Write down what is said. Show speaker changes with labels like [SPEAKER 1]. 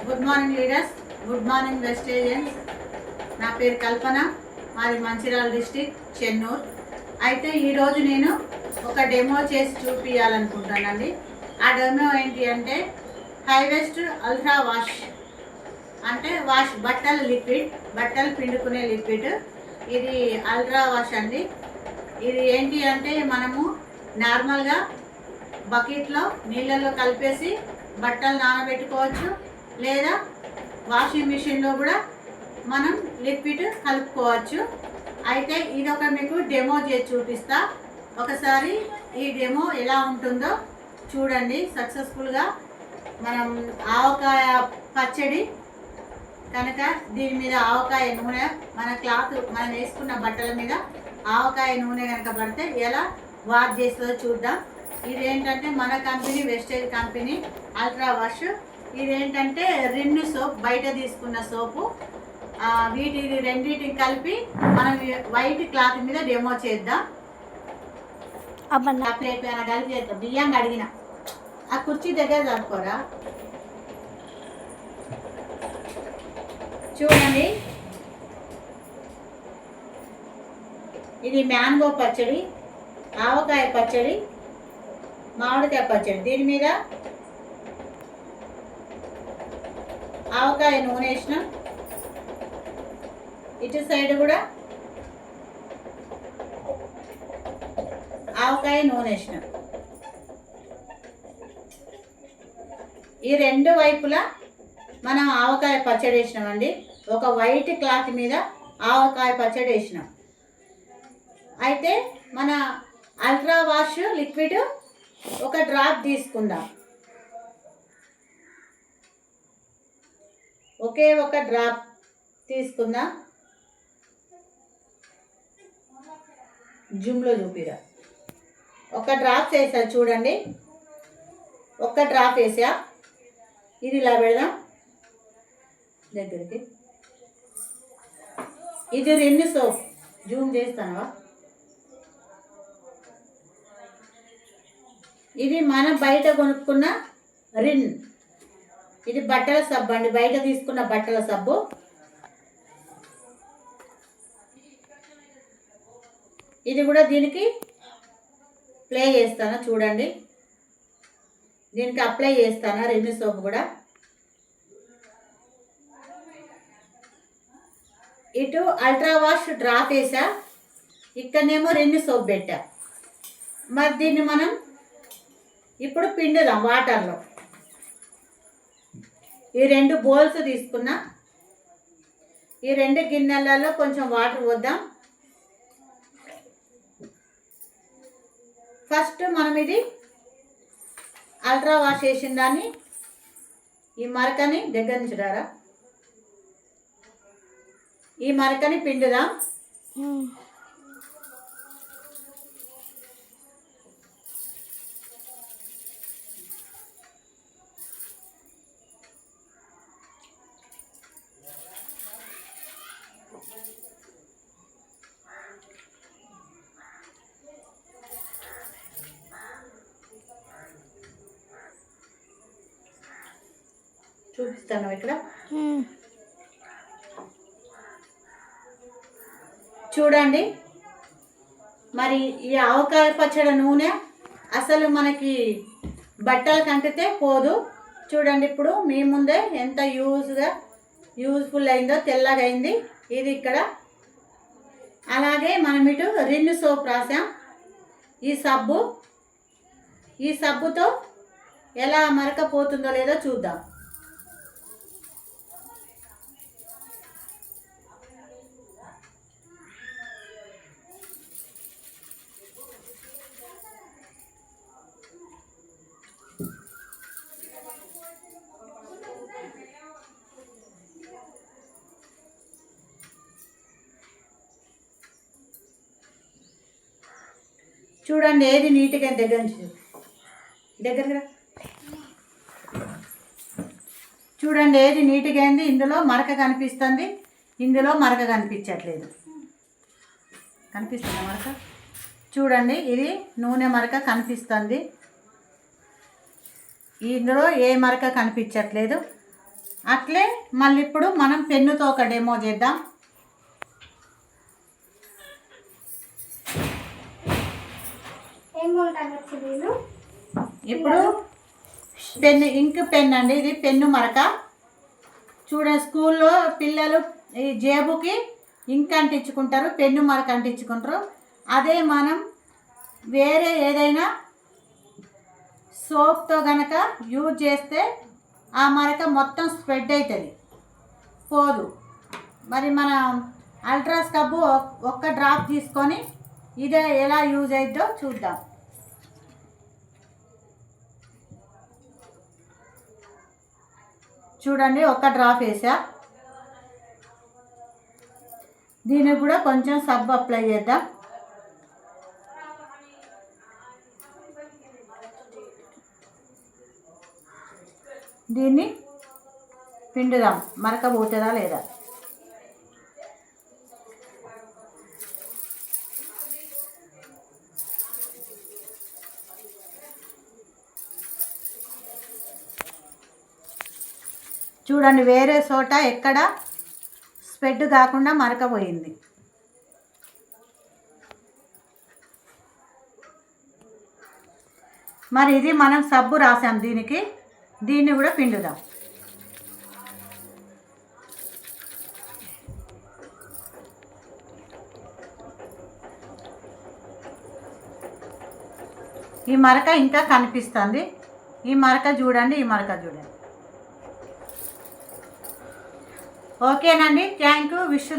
[SPEAKER 1] Good morning leaders, good morning వెస్టేజియన్స్. నా పేరు కల్పన, మాది మంచిర్యాల డిస్టిక్, చెన్నూరు. అయితే ఈరోజు నేను ఒక డెమో చేసి చూపించాలనుకుంటానండి. ఆ డెమో ఏంటి అంటే హైవెస్ట్ అల్ట్రా వాష్, అంటే వాష్ బట్టలు లిక్విడ్, బట్టలు పిండుకునే లిక్విడ్. ఇది అల్ట్రా వాష్ అండి. ఇది ఏంటి అంటే మనము నార్మల్గా బకెట్లో నీళ్ళల్లో కలిపేసి బట్టలు నానబెట్టుకోవచ్చు, లేదా వాషింగ్ మిషన్లో కూడా మనం లిక్విడ్ కలుపుకోవచ్చు. అయితే ఇది ఒక మీకు డెమో చేసి చూపిస్తా. ఒకసారి ఈ డెమో ఎలా ఉంటుందో చూడండి. సక్సెస్ఫుల్గా మనం ఆవకాయ పచ్చడి కనుక దీని మీద ఆవకాయ నూనె, మన క్లాత్ మనం వేసుకున్న బట్టల మీద ఆవకాయ నూనె కనుక పడితే ఎలా వాష్ చేస్తుందో చూద్దాం. ఇదేంటంటే మన company, wastage company ultra wash. ఇదేంటంటే రిన్ సోప్, బయట తీసుకున్న సోపు. వీటిని రెండింటిని కలిపి మనం వైట్ క్లాత్ మీద డెమో చేద్దాం. ప్లేట్ పైన కలిపి చేద్దాం. బియ్యం అడిగిన ఆ కుర్చీ దగ్గర చదువుకోరా. చూడండి, ఇది మ్యాంగో పచ్చడి, ఆవకాయ పచ్చడి, మామిడికాయ పచ్చడి. దీని మీద ఆవకాయ నూనె వేసినాం, ఇటు సైడ్ కూడా ఆవకాయ నూనె వేసినాం. ఈ రెండు వైపులా మనం ఆవకాయ పచ్చడి వేసినామండి. ఒక వైట్ క్లాత్ మీద ఆవకాయ పచ్చడి వేసినాం. అయితే మన అల్ట్రా వాష్ లిక్విడ్ ఒక డ్రాప్ తీసుకుందాం. ఒకే ఒక డ్రాప్ తీసుకుందాం. జూమ్లో చూపిరా. ఒక డ్రాప్ వేసా చూడండి, ఒక్క డ్రాప్ వేసా. ఇది ఇలా పెడదాం దగ్గరికి. ఇది రిన్ సోప్, జూమ్ చేస్తావా. ఇది మనం బయట కొనుక్కున్న రిన్. ఇది బట్టల సబ్బు అండి, బయట తీసుకున్న బట్టల సబ్బు. ఇది కూడా దీనికి ప్లే చేస్తాను చూడండి. దీనికి అప్లై చేస్తాను రిన్ సోప్ కూడా. ఇటు అల్ట్రా వాష్ డ్రాప్ వేసా, ఇక్కడనేమో రిన్ సోప్ పెట్టా. మరి దీన్ని మనం ఇప్పుడు పిండుదాం వాటర్లో. ఈ రెండు బౌల్స్ తీసుకున్నా, ఈ రెండు గిన్నెలలో కొంచెం వాటర్ పోద్దాం. ఫస్ట్ మనం ఇది అల్ట్రా వాష్ చేసిన దాన్ని, ఈ మరకని దగ్గర నుంచి రారా, ఈ మరకని పిండుదాం. చూపిస్తాను ఇక్కడ చూడండి. మరి ఈ ఆవకాయ పచ్చడి నూనె అసలు మనకి బట్టలకు అంటితే పోదు. చూడండి, ఇప్పుడు మీ ముందే ఎంత యూజ్ఫుల్ అయిందో, తెల్లగా అయింది ఇది ఇక్కడ. అలాగే మనం ఇటు రిన్ సోప్ రాసాం. ఈ సబ్బుతో ఎలా మరకపోతుందో లేదో చూద్దాం. చూడండి, ఏది నీట్గా దగ్గర చూడండి, ఏది నీట్గా అయింది. ఇందులో మరక కనిపిస్తుంది, ఇందులో మరక కనిపించట్లేదు. కనిపిస్తుందా మరక? చూడండి, ఇది నూనె మరక కనిపిస్తుంది, ఇందులో ఏ మరక కనిపించట్లేదు. అట్లే మళ్ళీ ఇప్పుడు మనం పెన్నుతో ఒక డెమో చేద్దాం. ఇప్పుడు పెన్ను, ఇంక్ పెన్ అండి ఇది, పెన్ను మరక. చూడండి, స్కూల్లో పిల్లలు ఈ జేబుకి ఇంక్ అంటించుకుంటారు, పెన్ను మరక అంటించుకుంటారు. అదే మనం వేరే ఏదైనా సోప్తో కనుక యూజ్ చేస్తే ఆ మరక మొత్తం స్ప్రెడ్ అవుతుంది, పోదు. మరి మన అల్ట్రా స్క్రబ్ ఒక్క డ్రాప్ తీసుకొని ఇదే ఎలా యూజ్ అవుతుందో చూద్దాం. చూడండి, ఒక్క డ్రాప్ వేసా. దీనికి కూడా కొంచెం సబ్బు అప్లై చేద్దాం. దీన్ని పిండుదాం, మరక పోతుందా లేదా. చూడండి, వేరే చోట ఎక్కడ స్ప్రెడ్ కాకుండా మరక పోయింది. మరి ఇది మనం సబ్బు రాసాం దీనికి, దీన్ని కూడా పిండుదాం. ఈ మరక ఇంకా కనిపిస్తుంది. ఈ మరక చూడండి, ఈ మరక చూడండి. ఓకేనండి, థ్యాంక్ యూ. విష్